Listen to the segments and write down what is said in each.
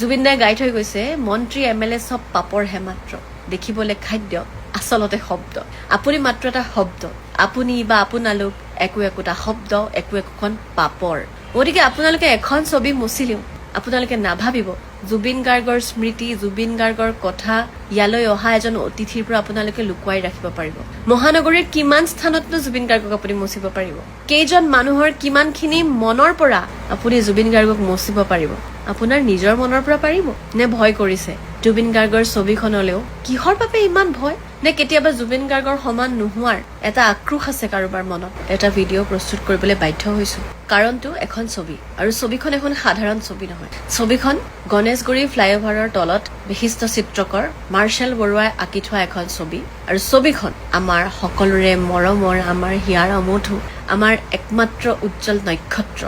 জুবিন দাই গাই থৈ গৈছে, মন্ত্ৰী MLA সব পাপৰ হে মাত্ৰ, দেখিবলৈ খাদ্য আচলতে শব্দ। আপুনি মাত্ৰ এটা শব্দ, আপুনি বা আপোনালোক একো একোটা শব্দ, একো একোখন পাপৰ। গতিকে আপোনালোকে এখন ছবি মুচিলেও আপোনালোকে নাভাবিব জুবিন গাৰ্গৰ স্মৃতি, জুবিন গাৰ্গৰ কথা ইয়ালৈ অহা এজন অতিথিৰ পৰা আপোনালোকে লুকুৱাই ৰাখিব পাৰিব। মহানগৰীৰ কিমান স্থানতনো জুবিন গাৰ্গক আপুনি মুচিব পাৰিব? কেইজন মানুহৰ কিমানখিনি মনৰ পৰা আপুনি জুবিন গাৰ্গক মুচিব পাৰিব? আপোনাৰ নিজৰ মনৰ পৰা পাৰিব নে ভয় কৰিছে জুবিন গাৰ্গৰ ছবিখনলৈও? কিহৰ বাবে ইমান ভয়? নে কেতিয়াবা জুবিন গাৰ্গৰ সমান নোহোৱাৰ এটা আক্ৰোশ আছে কাৰোবাৰ মনত? এটা ভিডিঅ' প্ৰস্তুত কৰিবলৈ বাধ্য হৈছো, কাৰণটো এখন ছবি, আৰু ছবিখন এখন সাধাৰণ ছবি নহয়। ছবিখন গণেশগুৰি ফ্লাইঅভাৰৰ তলত বিশিষ্ট চিত্ৰকৰ মাৰ্শ্বেল বৰুৱাই আঁকি থোৱা এখন ছবি, আৰু ছবিখন আমাৰ সকলোৰে মৰমৰ, আমাৰ হিয়াৰ আমঠু, আমাৰ একমাত্ৰ উজ্জ্বল নক্ষত্ৰ,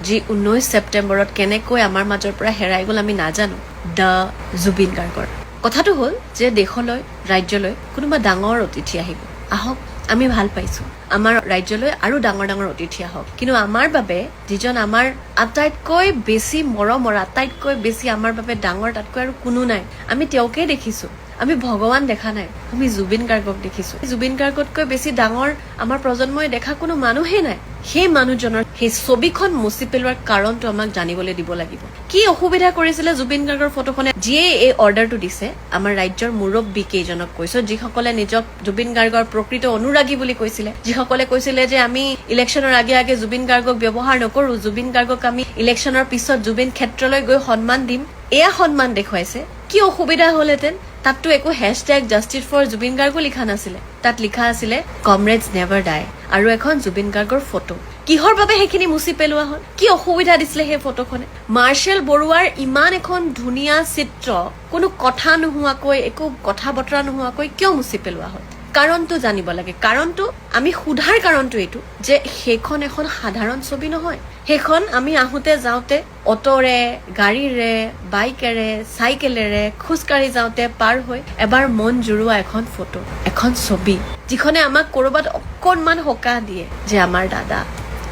যি 19 ছেপ্টেম্বৰত কেনেকৈ আমাৰ মাজৰ পৰা হেৰাই গ'ল আমি নাজানো, দ্য জুবিন গাৰ্গৰ। কথাটো হ'ল যে দেশলৈ, ৰাজ্যলৈ কোনোবা ডাঙৰ অতিথি আহিব, আহক, আমি ভাল পাইছো। আমাৰ ৰাজ্যলৈ আৰু ডাঙৰ ডাঙৰ অতিথি আহক, কিন্তু আমাৰ বাবে যিজন আমাৰ আটাইতকৈ বেছি মৰমৰ, আটাইতকৈ বেছি আমাৰ বাবে ডাঙৰ, তাতকৈ আৰু কোনো নাই। আমি তেওঁকে দেখিছো, আমি ভগৱান দেখা নাই, আমি জুবিন গাৰ্গক দেখিছো। জুবিন গাৰ্গতকৈ বেছি ডাঙৰ আমাৰ প্ৰজন্মই দেখা কোনো মানুহেই নাই। সেই মানুহজনৰ সেই ছবিখন মুচি পেলোৱাৰ কাৰণটো আমাক জানিবলৈ দিব লাগিব। কি অসুবিধা কৰিছিলে জুবিন গাৰ্গৰ ফটোখনে? যিয়ে এই অৰ্ডাৰটো দিছে আমাৰ ৰাজ্যৰ মুৰব্বী কেইজনক কৈছো, যিসকলে নিজক জুবিন গাৰ্গৰ প্ৰকৃত অনুৰাগী বুলি কৈছিলে, যিসকলে কৈছিলে যে আমি ইলেকশ্যনৰ আগে আগে জুবিন গাৰ্গক ব্যৱহাৰ নকৰো, জুবিন গাৰ্গক আমি ইলেকশ্যনৰ পিছত জুবিন ক্ষেত্ৰলৈ গৈ সন্মান দিম। এয়া সন্মান দেখুৱাইছে। কি অসুবিধা হলহেঁতেন? তাততো একো হেশটেগ জাষ্টিছ ফৰ জুবিন গাৰ্গো লিখা নাছিলে, তাত লিখা আছিলে কমৰেডছ নেভাৰ ডাই আৰু এখন জুবিন গাৰ্গৰ ফটো। কিহৰ বাবে সেইখিনি মুচি পেলোৱা হ'ল? কি অসুবিধা দিছিলে সেই ফটোখনে? মাৰ্শ্বেল বৰুৱাৰ ইমান এখন ধুনীয়া চিত্ৰ কোনো কথা নোহোৱাকৈ, একো কথা বতৰা নোহোৱাকৈ কিয় মুচি পেলোৱা হ'ল? কাৰণটো জানিব লাগে। কাৰণটো আমি সোধাৰ কাৰণটো এইটো যে সেইখন এখন সাধাৰণ ছবি নহয়। সেইখন আমি আহোঁতে যাওঁতে অটোৰে, গাড়ীৰে, বাইকেৰে, চাইকেলেৰে, খোজকাঢ়ি যাওঁতে পাৰ হৈ এবাৰ মন জুৰুৱা এখন ফটো, এখন ছবি, যিখনে আমাক কৰবাত অকণমান সকাহ দিয়ে যে আমাৰ দাদা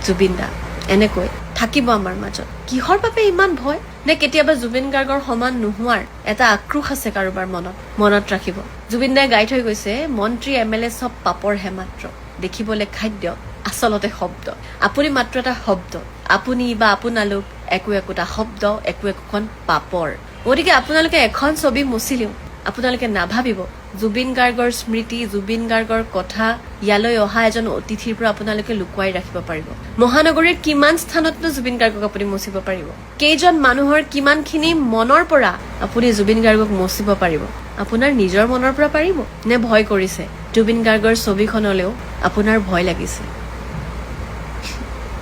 জুবিন দা এনেকৈ থাকিব আমাৰ মাজত। কিহৰ বাবে ইমান ভয়? নে কেতিয়াবা জুবিন গাৰ্গৰ সমান নোহোৱাৰ এটা আক্ৰোশ আছে কাৰোবাৰ মনত? মনত ৰাখিব, জুবিন দাই গাই থৈ গৈছে, মন্ত্ৰী MLA সব পাপৰ হে মাত্ৰ, দেখিবলৈ খাদ্য আচলতে শব্দ। আপুনি মাত্ৰ এটা শব্দ, আপুনি বা আপোনালোক একো একোটা শব্দ, একো একোখন পাপৰ। গতিকে আপোনালোকে এখন ছবি মুচিলেও আপোনালোকে নাভাবিব জুবিন গাৰ্গৰ স্মৃতি, জুবিন গাৰ্গৰ কথা ইয়ালৈ অহা এজন অতিথিৰ পৰা আপোনালোকে লুকুৱাই ৰাখিব পাৰিব। মহানগৰীৰ কিমান স্থানতনো জুবিন গাৰ্গক আপুনি মুচিব পাৰিব? কেইজন মানুহৰ কিমানখিনি মনৰ পৰা আপুনি জুবিন গাৰ্গক মুচিব পাৰিব? আপোনাৰ নিজৰ মনৰ পৰা পাৰিব নে ভয় কৰিছে জুবিন গাৰ্গৰ ছবিখনলৈও আপোনাৰ ভয় লাগিছে?